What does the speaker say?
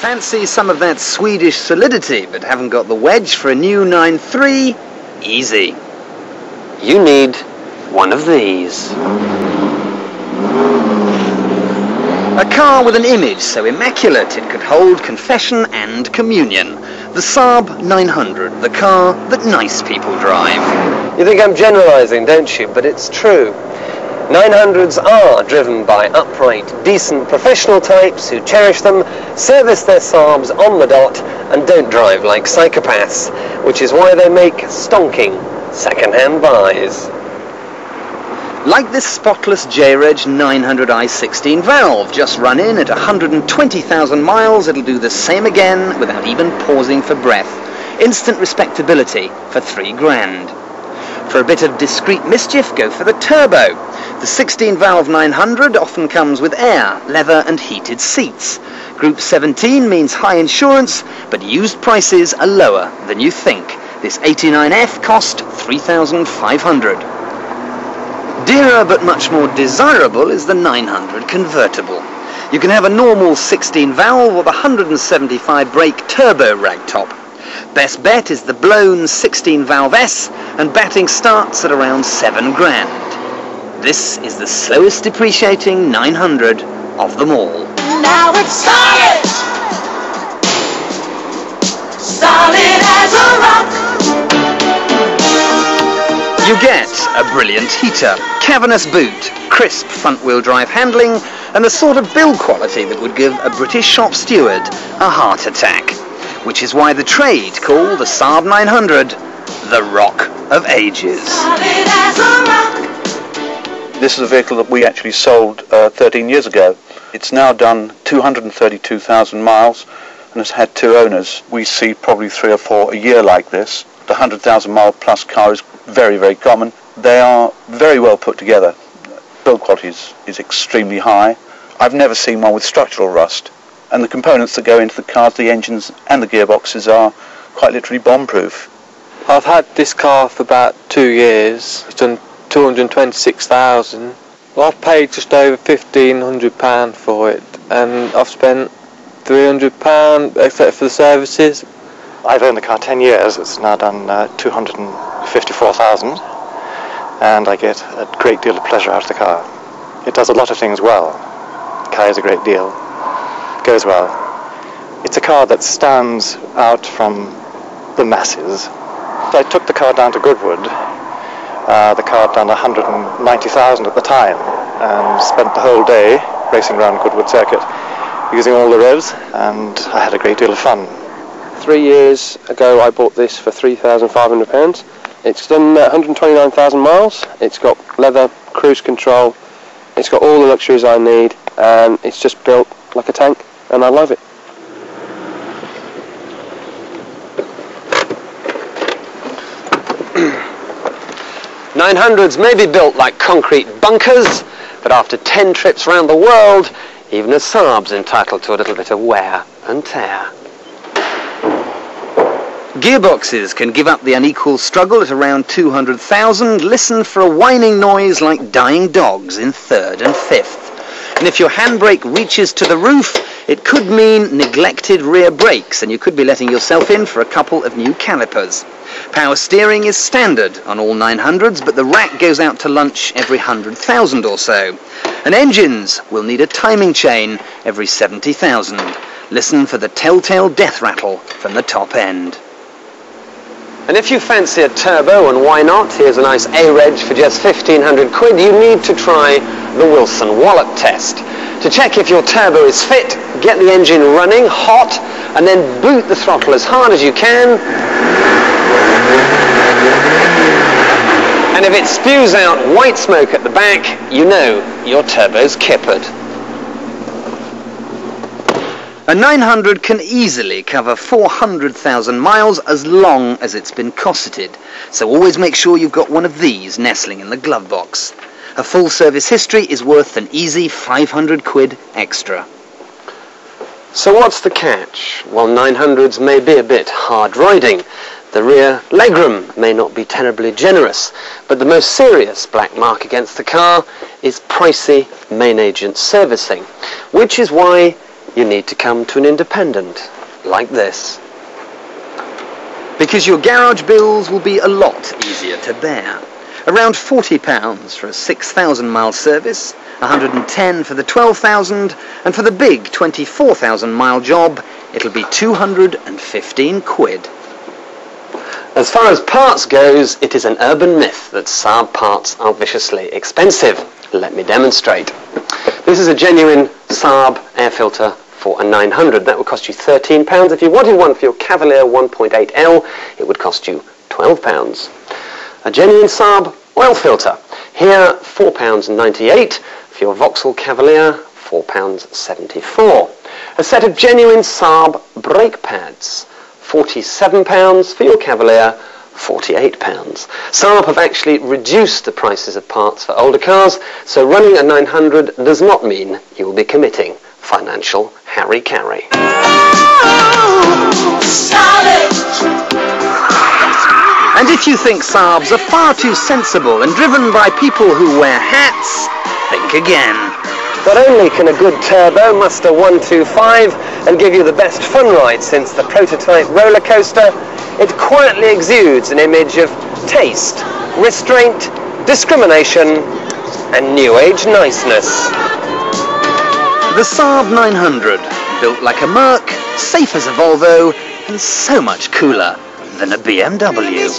Fancy some of that Swedish solidity, but haven't got the wedge for a new 9.3? Easy. You need one of these. A car with an image so immaculate it could hold confession and communion. The Saab 900, the car that nice people drive. You think I'm generalising, don't you? But it's true. 900s are driven by upright, decent, professional types who cherish them, service their Saabs on the dot, and don't drive like psychopaths, which is why they make stonking second-hand buys. Like this spotless J-Reg 900i 16 valve, just run in at 120,000 miles, it'll do the same again without even pausing for breath. Instant respectability for £3,000. For a bit of discreet mischief, go for the turbo. The 16-valve 900 often comes with air, leather and heated seats. Group 17 means high insurance, but used prices are lower than you think. This 89F cost $3,500. Dearer but much more desirable is the 900 convertible. You can have a normal 16-valve or the 175 brake turbo ragtop. Best bet is the blown 16-valve S, and batting starts at around $7,000. This is the slowest depreciating 900 of them all. Now it's solid! Solid as a rock! You get a brilliant heater, cavernous boot, crisp front-wheel drive handling, and the sort of build quality that would give a British shop steward a heart attack. Which is why the trade call the Saab 900 the Rock of Ages. Solid as a rock! This is a vehicle that we actually sold 13 years ago. It's now done 232,000 miles and has had 2 owners. We see probably 3 or 4 a year like this. The 100,000 mile plus car is very, very common. They are very well put together. Build quality is extremely high. I've never seen one with structural rust. And the components that go into the cars, the engines and the gearboxes, are quite literally bomb-proof. I've had this car for about 2 years. It's done 226,000. Well, I've paid just over £1,500 for it, and I've spent £300 except for the services. I've owned the car 10 years. It's now done 254,000, and I get a great deal of pleasure out of the car. It does a lot of things well. Carries a great deal. Goes well. It's a car that stands out from the masses. So I took the car down to Goodwood. The car had done 190,000 at the time, and spent the whole day racing around Goodwood Circuit using all the revs, and I had a great deal of fun. 3 years ago I bought this for £3,500. It's done 129,000 miles. It's got leather, cruise control, it's got all the luxuries I need, and it's just built like a tank, and I love it. "900s may be built like concrete bunkers, but after 10 trips around the world, even a Saab's entitled to a little bit of wear and tear." Gearboxes can give up the unequal struggle at around 200,000. Listen for a whining noise like dying dogs in 3rd and 5th. And if your handbrake reaches to the roof, it could mean neglected rear brakes, and you could be letting yourself in for a couple of new calipers. Power steering is standard on all 900s, but the rack goes out to lunch every 100,000 or so. And engines will need a timing chain every 70,000. Listen for the telltale death rattle from the top end. And if you fancy a turbo, and why not, here's a nice A-Reg for just 1,500 quid, you need to try the Wilson Wallop test. To check if your turbo is fit, get the engine running hot, and then boot the throttle as hard as you can. And if it spews out white smoke at the back, you know your turbo's kippered. A 900 can easily cover 400,000 miles as long as it's been cosseted, so always make sure you've got one of these nestling in the glove box. A full service history is worth an easy 500 quid extra. So what's the catch? Well, 900s may be a bit hard riding. The rear legroom may not be terribly generous, but the most serious black mark against the car is pricey main agent servicing, which is why you need to come to an independent like this. Because your garage bills will be a lot easier to bear. Around £40 for a 6,000 mile service, 110 for the 12,000, and for the big 24,000 mile job, it'll be 215 quid. As far as parts goes, it is an urban myth that Saab parts are viciously expensive. Let me demonstrate. This is a genuine Saab air filter for a 900. That would cost you £13. If you wanted one for your Cavalier 1.8L, it would cost you £12. A genuine Saab oil filter. Here, £4.98. For your Vauxhall Cavalier, £4.74. A set of genuine Saab brake pads. £47 for your Cavalier, £48. Saab have actually reduced the prices of parts for older cars, so running a 900 does not mean you will be committing financial harry-carry. And if you think Saabs are far too sensible and driven by people who wear hats, think again. Not only can a good turbo muster 125 and give you the best fun ride since the prototype roller coaster, it quietly exudes an image of taste, restraint, discrimination, and new age niceness. The Saab 900, built like a Merc, safe as a Volvo, and so much cooler than a BMW.